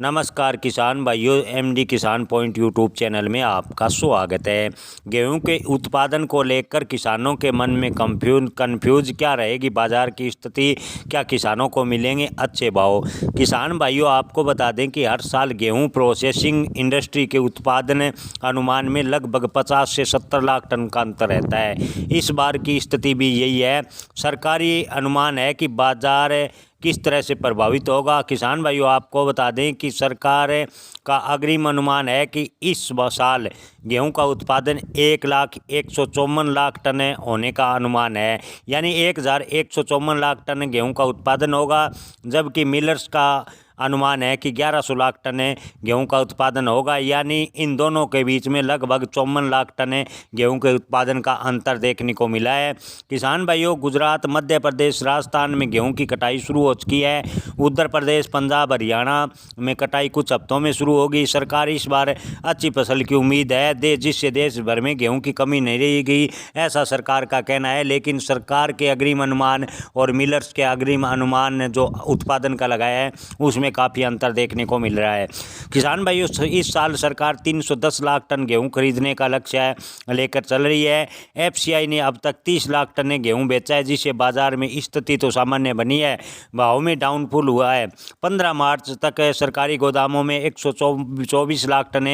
नमस्कार किसान भाइयों, एमडी किसान पॉइंट यूट्यूब चैनल में आपका स्वागत है। गेहूं के उत्पादन को लेकर किसानों के मन में कंफ्यूज क्या रहेगी बाज़ार की स्थिति, क्या किसानों को मिलेंगे अच्छे भाव। किसान भाइयों, आपको बता दें कि हर साल गेहूं प्रोसेसिंग इंडस्ट्री के उत्पादन अनुमान में लगभग 50 से 70 लाख टन का अंतर रहता है। इस बार की स्थिति भी यही है। सरकारी अनुमान है कि बाज़ार किस तरह से प्रभावित होगा। किसान भाइयों, आपको बता दें कि सरकार का अग्रिम अनुमान है कि इस साल गेहूं का उत्पादन 1,154,00,000 टन होने का अनुमान है, यानी 1,154 लाख टन गेहूं का उत्पादन होगा। जबकि मिलर्स का अनुमान है कि 1,100 लाख टन गेहूं का उत्पादन होगा, यानी इन दोनों के बीच में लगभग 54 लाख टन गेहूं के उत्पादन का अंतर देखने को मिला है। किसान भाइयों, गुजरात, मध्य प्रदेश, राजस्थान में गेहूं की कटाई शुरू हो चुकी है। उत्तर प्रदेश, पंजाब, हरियाणा में कटाई कुछ हफ्तों में शुरू होगी। सरकार इस बार अच्छी फसल की उम्मीद है जिससे देश भर में गेहूं की कमी नहीं रहेगी, ऐसा सरकार का कहना है। लेकिन सरकार के अग्रिम अनुमान और मिलर्स के अग्रिम अनुमान जो उत्पादन का लगाया है उसमें काफ़ी अंतर देखने को मिल रहा है। किसान भाइयों, इस साल सरकार 310 लाख टन गेहूं खरीदने का लक्ष्य लेकर चल रही है। एफसीआई ने अब तक 30 लाख टन गेहूं बेचा है, जिससे बाजार में स्थिति तो सामान्य बनी है, भाव में डाउनफॉल हुआ है। 15 मार्च तक सरकारी गोदामों में 124 लाख टन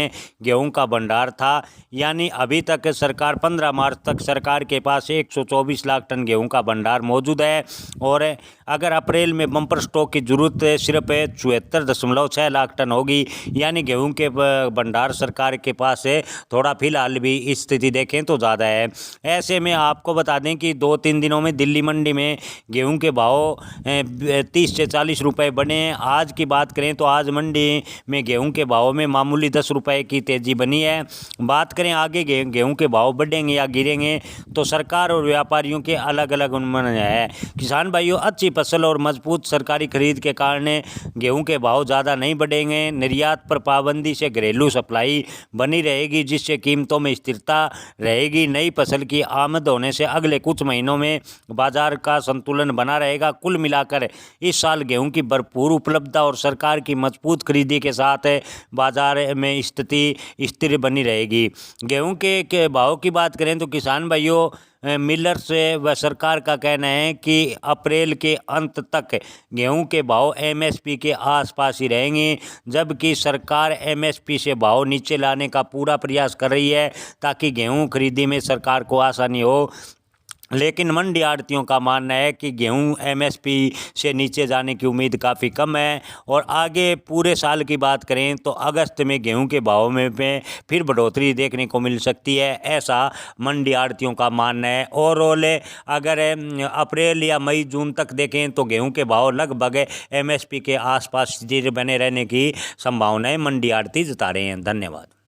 गेहूं का भंडार था, यानी अभी तक 15 मार्च तक सरकार के पास 124 लाख टन गेहूं का भंडार मौजूद है। और अगर अप्रैल में बम्पर स्टॉक की जरूरत सिर्फ 74.6 लाख टन होगी, यानी गेहूं के भंडार सरकार के पास है थोड़ा फिलहाल भी स्थिति देखें तो ज़्यादा है। ऐसे में आपको बता दें कि 2-3 दिनों में दिल्ली मंडी में गेहूं के भाव 30 से 40 रुपये बढ़े हैं। आज की बात करें तो आज मंडी में गेहूं के भाव में मामूली 10 रुपये की तेज़ी बनी है। बात करें आगे गेहूं के भाव बढ़ेंगे या गिरेंगे तो सरकार और व्यापारियों के अलग अलग अनुमान है। किसान भाइयों, अच्छी फसल और मजबूत सरकारी खरीद के कारण गेहूं के भाव ज़्यादा नहीं बढ़ेंगे। निर्यात पर पाबंदी से घरेलू सप्लाई बनी रहेगी, जिससे कीमतों में स्थिरता रहेगी। नई फसल की आमद होने से अगले कुछ महीनों में बाजार का संतुलन बना रहेगा। कुल मिलाकर इस साल गेहूं की भरपूर उपलब्धता और सरकार की मजबूत खरीदी के साथ बाजार में स्थिति स्थिर बनी रहेगी। गेहूं के भाव की बात करें तो किसान भाइयों, मिलर्स व सरकार का कहना है कि अप्रैल के अंत तक गेहूं के भाव एमएसपी के आसपास ही रहेंगे, जबकि सरकार एमएसपी से भाव नीचे लाने का पूरा प्रयास कर रही है ताकि गेहूं खरीदी में सरकार को आसानी हो। लेकिन मंडी आड़तियों का मानना है कि गेहूं एमएसपी से नीचे जाने की उम्मीद काफ़ी कम है। और आगे पूरे साल की बात करें तो अगस्त में गेहूं के भाव में फिर बढ़ोतरी देखने को मिल सकती है, ऐसा मंडी आड़तियों का मानना है। ओवरऑल अगर अप्रैल या मई जून तक देखें तो गेहूं के भाव लगभग एमएसपी के आसपास स्थिर बने रहने की संभावनाएं मंडी आड़ती जता रहे हैं। धन्यवाद।